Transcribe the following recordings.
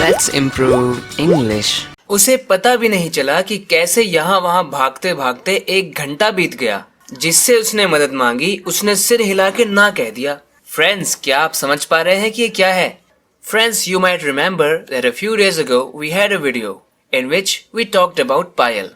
Let's improve English. उसे पता भी नहीं चला कि कैसे यहाँ वहाँ भागते भागते 1 घंटा बीत गया। जिससे उसने मदद मांगी उसने सिर हिला के ना कह दिया। फ्रेंड्स, क्या आप समझ पा रहे हैं कि ये क्या है? Friends, you might remember that a few days ago we had a video in which we talked about Payal.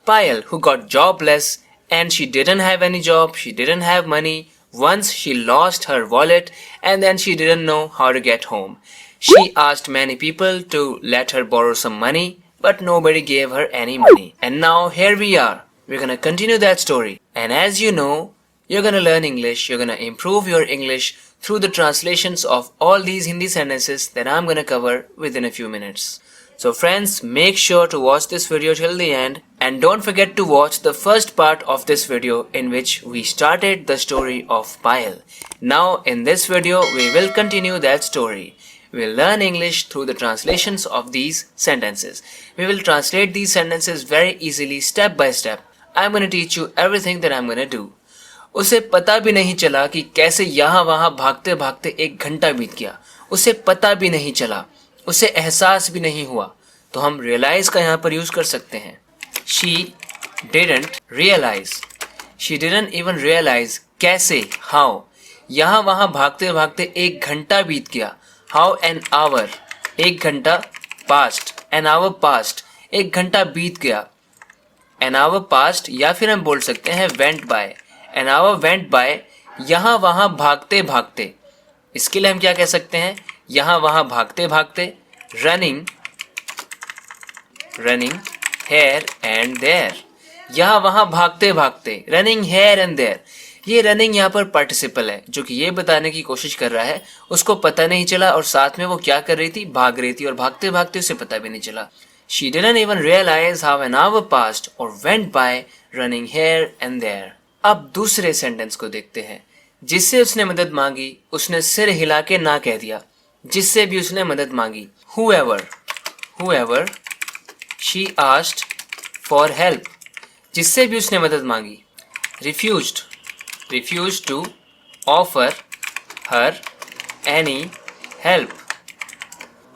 Payal, who got jobless and she didn't have any job, she didn't have money. Once she lost her wallet and then she didn't know how to get home. She asked many people to let her borrow some money, but nobody gave her any money. And now here we are. We're gonna continue that story. And as you know, you're gonna learn English, you're gonna improve your English through the translations of all these Hindi sentences that I'm gonna cover within a few minutes. So friends, make sure to watch this video till the end and don't forget to watch the first part of this video in which we started the story of Payal. Now in this video, we will continue that story. We'll learn English through the translations of these sentences. We will translate these sentences very easily step by step. I'm going to teach you everything that I'm going to do. उसे पता भी नहीं चला कि कैसे यहाँ वहाँ भागते भागते 1 घंटा बीत गया। उसे पता भी नहीं चला, उसे एहसास भी नहीं हुआ। तो हम realize का यहाँ पर यूज कर सकते हैं। She didn't realize. She didn't even realize. कैसे? How? यहाँ वहाँ भागते भागते 1 घंटा बीत गया। How an hour. 1 घंटा passed. An hour passed. 1 घंटा बीत गया। An hour passed या फिर हम बोल सकते हैं went by. An hour went by. यहाँ वहाँ भागते भागते, इसके लिए हम क्या कह सकते हैं? यहाँ वहाँ भागते भागते running here and there. यहाँ वहाँ भागते भागते running here and there. ये रनिंग यहाँ पर पार्टिसिपल है जो कि ये बताने की कोशिश कर रहा है उसको पता नहीं चला और साथ में वो क्या कर रही थी, भाग रही थी और भागते भागते उसे पता भी नहीं चला। She didn't even realize how an hour passed or went by running here and there. अब दूसरे सेंटेंस को देखते हैं। जिससे उसने मदद मांगी उसने सिर हिला के ना कह दिया। जिससे भी उसने मदद मांगी, whoever she asked for help. जिससे भी उसने मदद मांगी, refused to offer her any help.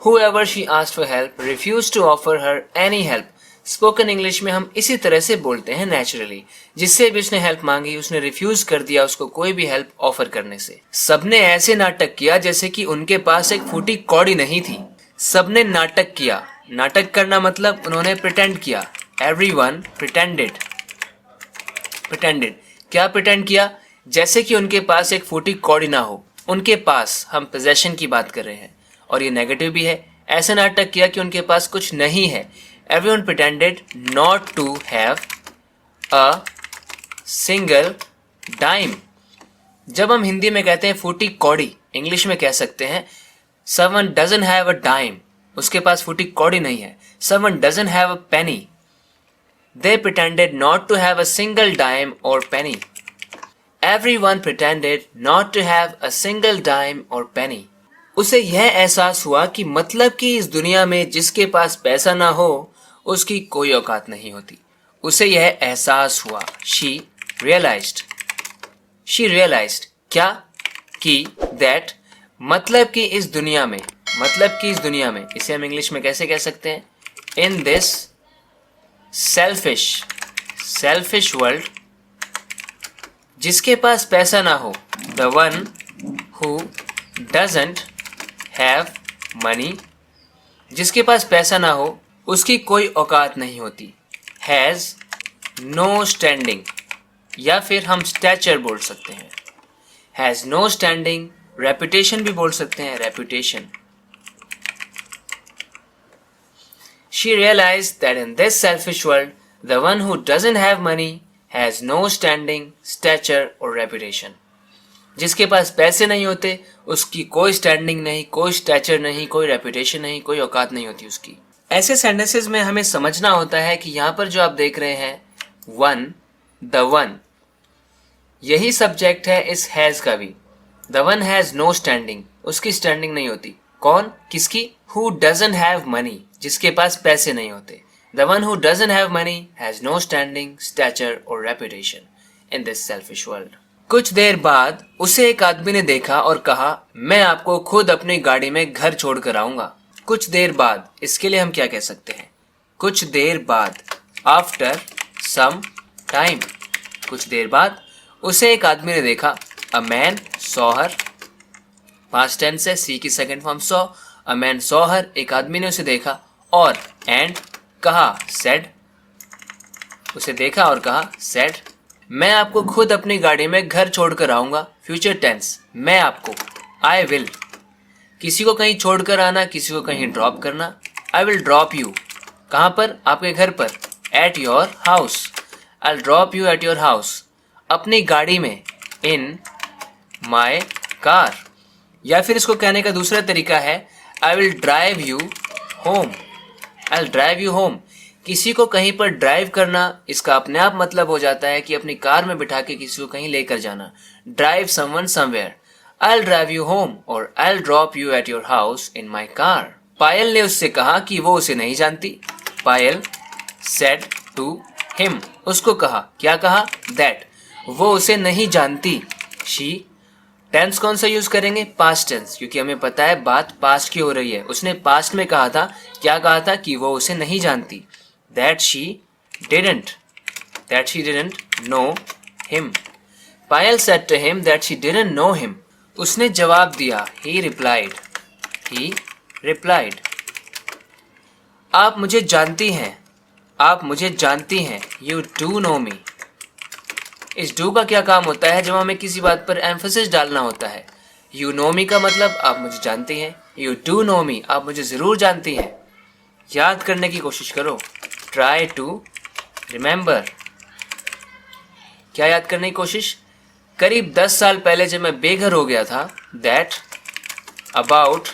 Whoever she asked for help refused to offer her any help. Spoken English में हम इसी तरह से बोलते हैं नेचुरली। जिससे भी उसने हेल्प मांगी उसने रिफ्यूज कर दिया उसको कोई भी हेल्प ऑफर करने से। सबने ऐसे नाटक किया जैसे कि उनके पास एक फूटी कौड़ी नहीं थी। सबने नाटक किया। नाटक करना मतलब उन्होंने प्रिटेंड किया। Everyone pretended. क्या प्रिटेंड किया? जैसे कि उनके पास एक फूटी कौड़ी ना हो। उनके पास, हम पोजेशन की बात कर रहे हैं और ये नेगेटिव भी है। ऐसा नाटक किया कि उनके पास कुछ नहीं है। Everyone pretended not to have a single dime. जब हम हिंदी में कहते हैं फूटी कौड़ी, इंग्लिश में कह सकते हैं someone doesn't have a dime. उसके पास फूटी कौड़ी नहीं है। Someone doesn't have a penny. They pretended not to have a single dime or penny. Everyone pretended not to have a single dime or penny. उसे यह एहसास हुआ कि मतलब कि इस दुनिया में जिसके पास पैसा ना हो उसकी कोई औकात नहीं होती। उसे यह एहसास हुआ। She realized. क्या? कि that, मतलब कि इस दुनिया में, इसे हम इंग्लिश में कैसे कह सकते हैं? In this selfish world, जिसके पास पैसा ना हो, the one who doesn't have money, जिसके पास पैसा ना हो उसकी कोई औकात नहीं होती। has no standing या फिर हम stature बोल सकते हैं। has no standing, reputation भी बोल सकते हैं, reputation. She realized that in this selfish world, the one who doesn't have money has no standing, stature or reputation. जिसके पास पैसे नहीं होते उसकी कोई स्टैंडिंग नहीं, कोई स्टैचर नहीं, कोई रेपुटेशन नहीं, कोई औकात नहीं होती उसकी। ऐसे सेंटेंसेस में हमें समझना होता है कि यहाँ पर जो आप देख रहे हैं वन, द वन, यही सब्जेक्ट है इस हैज का भी। The one has no standing, उसकी स्टैंडिंग नहीं होती। कौन? किसकी? हु डजंट हैव मनी, जिसके पास पैसे नहीं होते। The one who doesn't have money has no standing, stature और reputation in this selfish world. कुछ देर बाद उसे एक आदमी ने देखा और कहा, मैं आपको खुद अपनी गाड़ी में घर छोड़ कर आऊंगा। कुछ देर बाद, इसके लिए हम क्या कह सकते हैं? कुछ देर बाद, आफ्टर सम टाइम। कुछ देर बाद उसे एक आदमी ने देखा, a man saw her. Past tense है, सी की second form saw. A man saw her, एक आदमी ने उसे देखा। और एंड, कहा, सेड। उसे देखा और कहा, सेड। मैं आपको खुद अपनी गाड़ी में घर छोड़कर आऊंगा, फ्यूचर टेंस, मैं आपको, आई विल। किसी को कहीं छोड़कर आना, किसी को कहीं ड्रॉप करना। आई विल ड्रॉप यू, कहाँ पर? आपके घर पर, eight your house. I drop you at your house, अपनी गाड़ी में, इन माई कार। या फिर इसको कहने का दूसरा तरीका है, आई will drive you home. I will drive you home, किसी को कहीं पर ड्राइव करना, इसका अपने आप मतलब हो जाता है कि अपनी कार में बिठा के किसी को कहीं लेकर जाना। Drive someone somewhere. I will drive you home और I will drop you at your house in my car. Payal ने उससे कहा कि वो उसे नहीं जानती। पायल सेड टू हिम, उसको कहा, क्या कहा? दैट, वो उसे नहीं जानती। शी, टेंस कौन सा यूज करेंगे? पास्ट टेंस, क्योंकि हमें पता है बात पास्ट की हो रही है। उसने पास्ट में कहा था, क्या कहा था? कि वो उसे नहीं जानती। That she didn't know him. Payal said to him that she didn't know him. उसने जवाब दिया, he replied. आप मुझे जानती हैं, आप मुझे जानती हैं, you do know me. इस do का क्या काम होता है? जब हमें किसी बात पर एम्फेसिस डालना होता है। You know me का मतलब आप मुझे जानती हैं, you do know me, आप मुझे जरूर जानती हैं। याद करने की कोशिश करो, try to remember. क्या याद करने की कोशिश? करीब 10 साल पहले जब मैं बेघर हो गया था, that about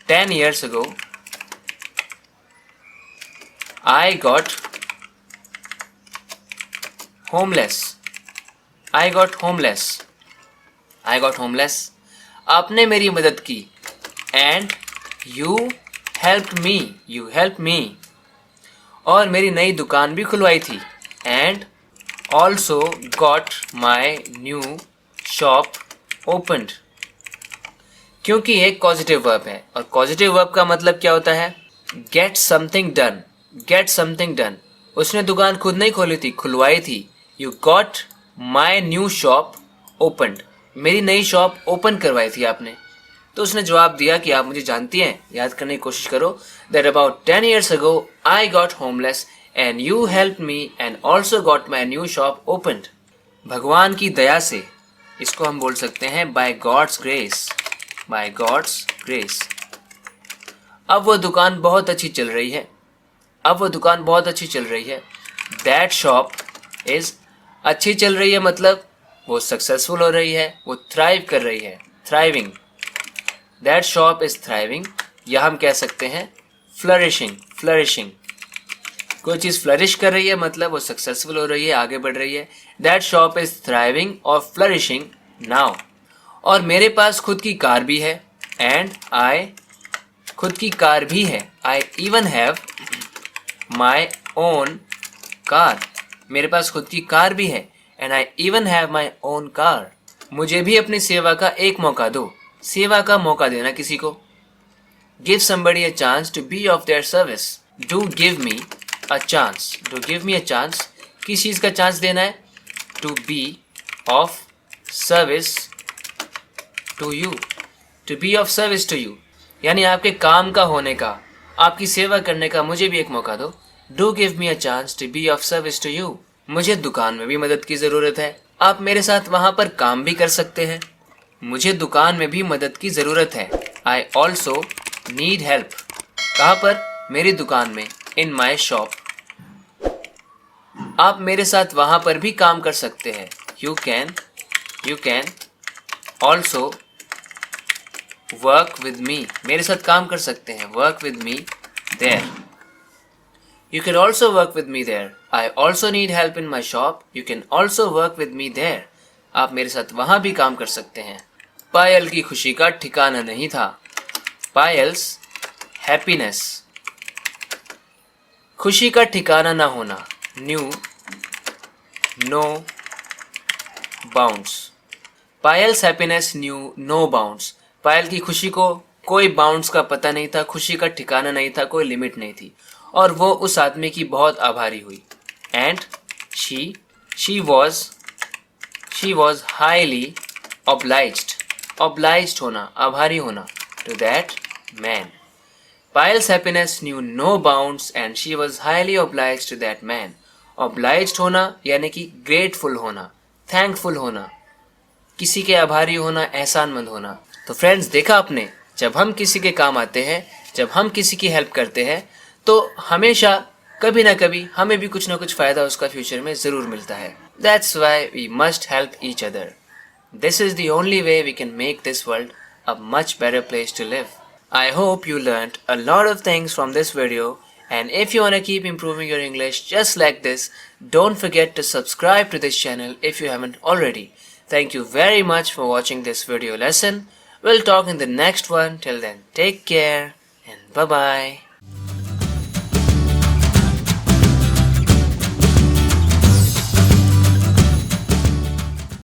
10 years ago I got homeless. I got homeless. आपने मेरी मदद की, and you helped me. और मेरी नई दुकान भी खुलवाई थी, and also got my new shop opened. क्योंकि एक पॉजिटिव वर्ब है, और पॉजिटिव वर्ब का मतलब क्या होता है? get something done. उसने दुकान खुद नहीं खोली थी, खुलवाई थी। you got my new shop opened. मेरी नई शॉप ओपन करवाई थी आपने। तो उसने जवाब दिया कि आप मुझे जानती हैं। याद करने की कोशिश करो, that about 10 years ago I got homeless and you helped me and also got my new shop opened. भगवान की दया से, इसको हम बोल सकते हैं by God's grace. अब वो दुकान बहुत अच्छी चल रही है। That shop is, अच्छी चल रही है मतलब वो सक्सेसफुल हो रही है, वो थ्राइव कर रही है, thriving. That shop is thriving, या हम कह सकते हैं flourishing. कोई चीज़ फ्लरिश कर रही है मतलब वो सक्सेसफुल हो रही है, आगे बढ़ रही है। That shop is thriving or flourishing now. और मेरे पास खुद की कार भी है, and I, खुद की कार भी है, I even have my own car. मेरे पास खुद की कार भी है, and I even have my own car. मुझे भी अपनी सेवा का एक मौका दो। सेवा का मौका देना किसी को। Give somebody a chance to be of their service. Do give me a chance. किस चीज़ का चांस देना है? To be of service to you. यानी आपके काम का होने का, आपकी सेवा करने का मुझे भी एक मौका दो। Do give me a chance to be of service to you. मुझे दुकान में भी मदद की ज़रूरत है, आप मेरे साथ वहाँ पर काम भी कर सकते हैं। मुझे दुकान में भी मदद की ज़रूरत है, I also need help. कहाँ पर? मेरी दुकान में, in my shop. आप मेरे साथ वहाँ पर भी काम कर सकते हैं, you can also work with me. मेरे साथ काम कर सकते हैं, work with me there. You can also work with me there. I also need help in my shop. You can also work with me there. आप मेरे साथ वहाँ भी काम कर सकते हैं। पायल की खुशी का ठिकाना नहीं था। पायल्स हैप्पीनेस, खुशी का ठिकाना ना होना, knew no bounds. Payal's happiness knew no bounds, Payal की खुशी को कोई बाउंड्स का पता नहीं था, खुशी का ठिकाना नहीं था, कोई लिमिट नहीं थी, और वो उस आदमी की बहुत आभारी हुई। And she was highly obliged होना, आभारी होना, to that man. Payal's happiness knew no bounds and she was highly obliged to that man. Obliged होना यानी कि ग्रेटफुल होना, थैंकफुल होना, किसी के आभारी होना, एहसानमंद होना। तो फ्रेंड्स, देखा आपने, जब हम किसी के काम आते हैं, जब हम किसी की हेल्प करते हैं, तो हमेशा कभी ना कभी हमें भी कुछ ना कुछ फ़ायदा उसका फ्यूचर में ज़रूर मिलता है। That's why we must help each other. This is the only way we can make this world a much better place to live. I hope you learned a lot of things from this video, and if you want to keep improving your English just like this, don't forget to subscribe to this channel if you haven't already. Thank you very much for watching this video lesson. We'll talk in the next one. Till then, take care and bye bye.